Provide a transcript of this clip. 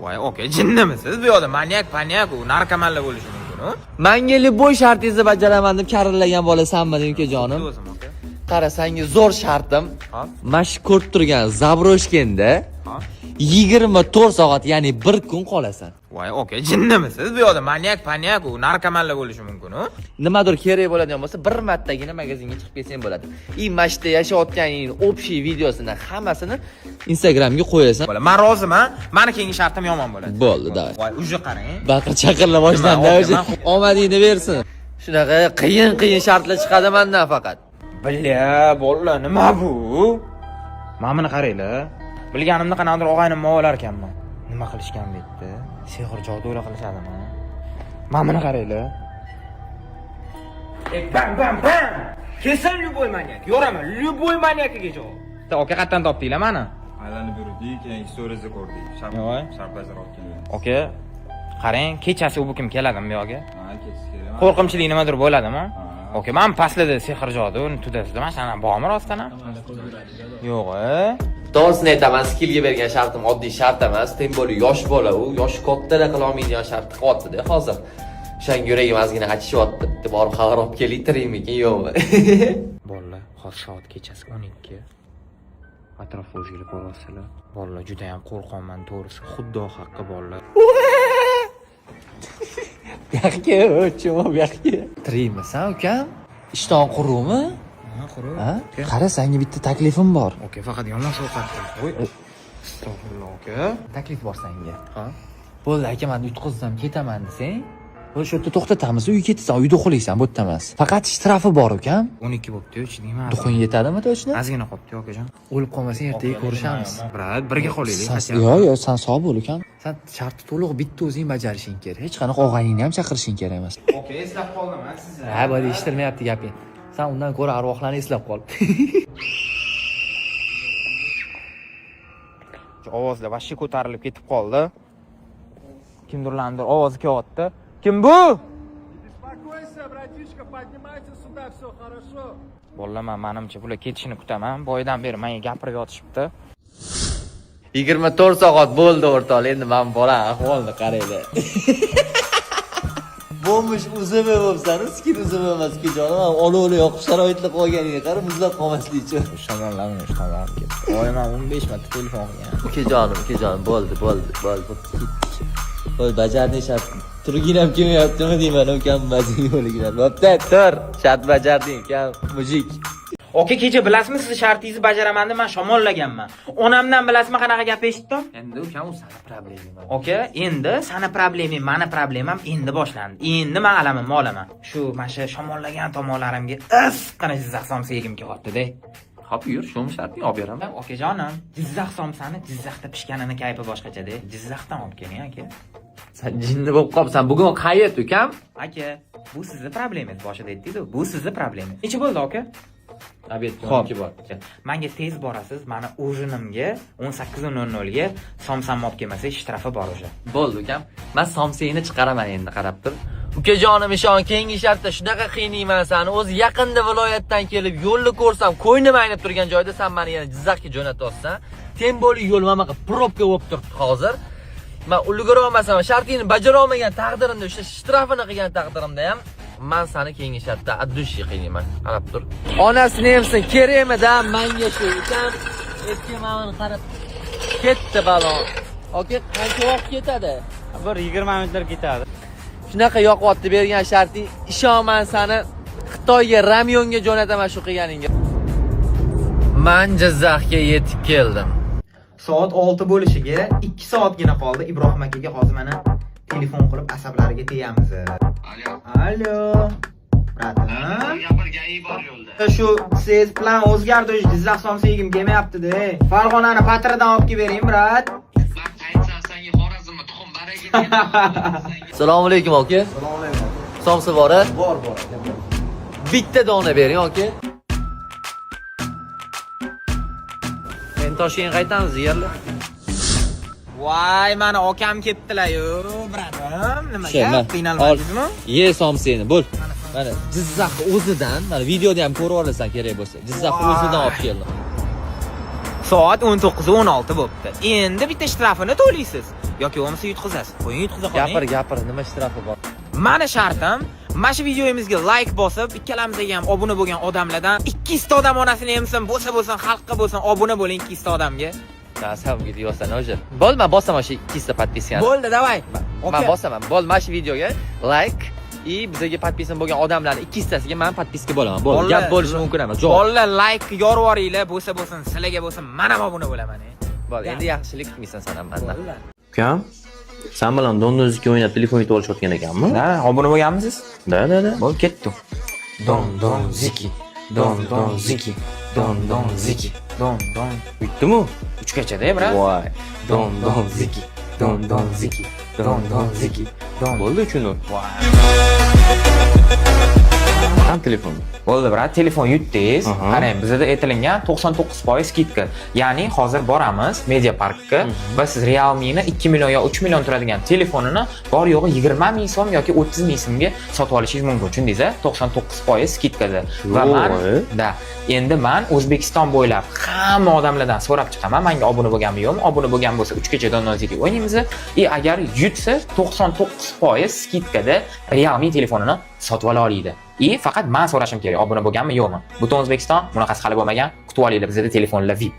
Voy, oka, jinnimisiz? Bu yoqda manyak, u narkomanlar bo'lishi mumkin-ku. Menga любой shartingizni bajaraman deb karillagan bola sanmading ukajonim. O'zim oka. Qara, senga zo'r shartim. Hop. Mana shu ko'rib turgan Zabroshkenda 24 soat, ya'ni 1 kun qolasan. Voy, oka, jinnimisiz? Bu yoqda manyak, u narkomanlar bo'lishi mumkin-ku. Nimadir kerak bo'ladigan bo'lsa, bir martagina magazinga chiqib kelsang bo'ladi. Mana shu yashayotganing общий videosini hammasini Instagramga qo'yasan. Bo'la, men roziman. Meni keyingi shartim yomon bo'ladi. Bo'ldi, davay. Voy, uje qarang. Baqir chaqirla boshlandi. Omadingni bersin. Shunaqa qiyin shartlar chiqadi mendan faqat. Billa, bolalar, nima bu? Mana buni qaranglar. Bilganimda qanaqadir og'aynim olar ekanman. Nima qilishgan bu yerda? Sehr jodular qilishadimi? Mana buni qaranglar. Bam. Kesal любой manyak. Yo'raman, любой manyakiga javob. Oka qayerdan topdinglar meni? Aylanib yurdik, keyin stories ko'rdik. Sharpazar olib kelgan. Oka, qarang, kechasi u kim keladimi bu yoqqa? Ha, kechasi kelaman. Qo'rqimchilik nimadir bo'ladimi? Oka, men paslida sehr jodu tudasizda, mana shuna bormi rostdan? Yo'q, To'g'risini aytaman, skillga bergan shartim oddiy shart emas. Tem bo'li yosh bola u, yosh kattalar qila olmaydigan shart qilyapti-da hozir. O'shanga yuragim ozgina achishyapti. Deb borib xabar olib keltiraymikin, yo'qmi? Bolalar, hozir soat kechasi 12. Atrofga o'zgarib ko'rasizlar. Bolalar juda ham qo'rqaman, to'g'risi. Xuddo haqqi bolalar. Yaxki, o'chimo, yaxki. Tiraymisan, ukam? Ishton quruvmi? Ha, quruq. Ha? Qara, senga bitta taklifim bor. Oka, faqat yomon sovqatdan qo'y. Astag'firullah, oka. Taklif bor senga. Ha? Bo'ldi, aka, men yutqizsam ketaman desang, o'sha yerda to'xtatamiz, uyga ketasan, uyda uxlaysan, bu yerda emas. Faqat shtrafi bor, ukam. 12 bo'pti-yu, chidingmi? Duxing yetadimi to'chni? Ozgina qolibdi, okajon. O'lib qolmasang, ertaga ko'rishamiz. Brat, birga qolaylik. Yo'q, sen sog' bo'l, ukam. Sen shartni to'liq bitta o'zing bajarishing kerak. Hech qanaqa og'ayningni ham chaqirishing kerak emas. Oka, eslab qoldim, sizni. Ha, bo'ldi, eshittirmayapti gaping. Sen undan ko'ra arvohlarni eslab qol. Ovozlar vashshi ko'tarilib ketib qoldi. Kimdirlarning ovozi kelyapti. Kim bu? Uspokойся, братишка, поднимайся сюда, все хорошо. Bolalar, men menimcha bular ketishini kutaman. Boydan beri menga gapirib yotishibdi. 24 soat bo'ldi o'rtoq, endi men bola ahvolni qaraylar. Bo'lmish uzumi bo'lsan, skin uzumi emas ukajonim. Olovli yoqib sharoitli qolganiga qara, muzlab qolmaslik uchun. Shamonlarni ishtonlar ketdi. Voy, men 15 marta telefon qilgan. Ukajonim, bo'ldi. Voy, bajarding shart. Turginam kelmayaptimi deyman, ukam bajargan yo'ligilar. Bo'pti, tur. Shart bajarding, ukam, mujik. Oka, kecha bilasizmi, siz shartingizni bajaraman deb men shamollaganman. Onamdan bilasizmi qanaqa gap eshitdim? Endi ukam u sani probleming. Oka, endi sani probleming, meni problemim endi boshlandi. Endi men alamimni olaman. Shu mana shamollagan tomonlarimga isqina Jizzax somsa yegim kelyapti-da. Hop, yur, shu shartni olib beraman. Okajonim, Jizzax somsani Jizzaxda pishganini kayfi boshqacha-da. Jizzaxdan olib keling, aka. Sen jinni bo'lib qolibsan. Bugun qayerda, ukam? Aka, bu sizni problemingiz, boshida aytdingiz-ku. Bu sizni problemingiz. Necha bo'ldi, aka? Obedga Xo'p, 12 bor. Menga tez borasiz. Meni ujinimga 18:00 ga somsamni olib kelmasa, shtrafi bor o'sha. Bo'ldi, ukam. Men somsangni chiqaraman endi, qarab tur. Ukajonim, ishon, keyingi shartda shunaqa qiynayman seni. O'zi yaqinda viloyatdan kelib, yo'lni ko'rsam, qo'ynim aynib turgan joyda sen meni yana Jizzaxga jo'natyapsan. Tem bo'li yo'l mana bunaqa probka bo'lib turibdi hozir. Men ulgura olmasam, shartingni bajara olmagan taqdirimda, o'sha shtrafini qilgan taqdirimda ham men seni keyingi shartda addushi qiynayman. Qarab tur. Onasini emsin, kerakmi-da menga shu ukam. Eski mamani qarab ketdi balon. Oka, qancha vaqt ketadi? Bir 20 minutlar ketadi. Shunaqa yoqyapti bergan sharting. Ishonman seni Xitoyga Ramyonga jo'nataman shu qilganingga. Men Jizzaxga yetib keldim. Soat 6 bo'lishiga 2 soatgina qoldi. Ibrohim akaga hozir mana telefon qilib asablariga tegamiz. Alo. Bratim. Gapirganing bor yo'lda. Shu siz plan o'zgardi, Jizzax somsa yegim kelmayapti-da. Farg'onani patridan olib kelib bering, brat. Men qaytsam senga Xorazmni tuxum baraka. Assalomu alaykum, aka. Assalomu alaykum. Somsa bor-a? Bor. Bitta dona bering, aka. Men Toshkentga qaytamiz, yerlar. Voy, mana akam ketdilar-yu, bratim. Nima gap? Qiynalmadingizmi? Ye somsani, bo'l. Mana Jizzax o'zidan, mana videoda ham ko'rib olasan kerak bo'lsa. Jizzax o'zidan olib keldim. Soat 19:16 bo'pti. Endi bitta shtrafini to'laysiz yoki bo'lmasa yutqizasiz. Qo'ying yutqiza qoling. Gapir, nima shtrafi bor? Mani shartim, mana shu videoyimizga like bosib, ikkalamizga ham obuna bo'lgan odamlardan 200 ta odam onasini emsin, bo'lsa, xalqqa bo'lsin, obuna bo'ling 200 ta odamga. Sam videosan o'zi. Bo'lma, bosaman shu 200 ta podpiskani. Bo'ldi, davay. Men bosaman. Bo'l, mana shu videoga like и bizga podpisan bo'lgan odamlarning 200 tasiga men podpiska bo'laman. Bo'ldi. Gap bo'lishi mumkin emas. Bolalar like yorvoringlar, bo'lsin, sizlarga bo'lsin, men ham obuna bo'laman. Bo'ldi, endi yaxshilik kutmaysan sen ham mendan. Ukam, sen bilan dondonzikka o'ynab telefon yutib olishayotgan ekanmi? Ha, obuna bo'lganmisiz? Da. Bo'lib ketdi. Dondonziki, dondonziki, dondonziki. Don. Bitdimi? 3 gacha-da, brat. Voy, dondonziki, dondonziki, dondonziki. Bo'ldi uchun. Qani telefon? Bo'ldi, brat, telefon yutdingiz. Qarang, bizda aytilingan 99% skidka. Ya'ni hozir boramiz Media Parkka va siz Realme ni 2 million yo 3 million turadigan telefonini bor yo'g'i 20 ming so'm yoki 30 ming so'mga sotib olishingiz mumkin. Tushundingiz-a? 99% skidkada. Va endi men O'zbekiston bo'ylab hamma odamlardan so'rab chiqaman. Menga obuna bo'lganmi yo'qmi? Obuna bo'lgan bo'lsa 3 gacha donnoziki o'ynaymiz. Agar yutsa 99% skidkada Realme telefonini sotib ola oladi. Faqat men so'rashim kerak, obuna bo'lganmi yo'qmi? Butun O'zbekiston bunaqasi hali bo'lmagan, kutib olinglar bizda telefonlar VIP.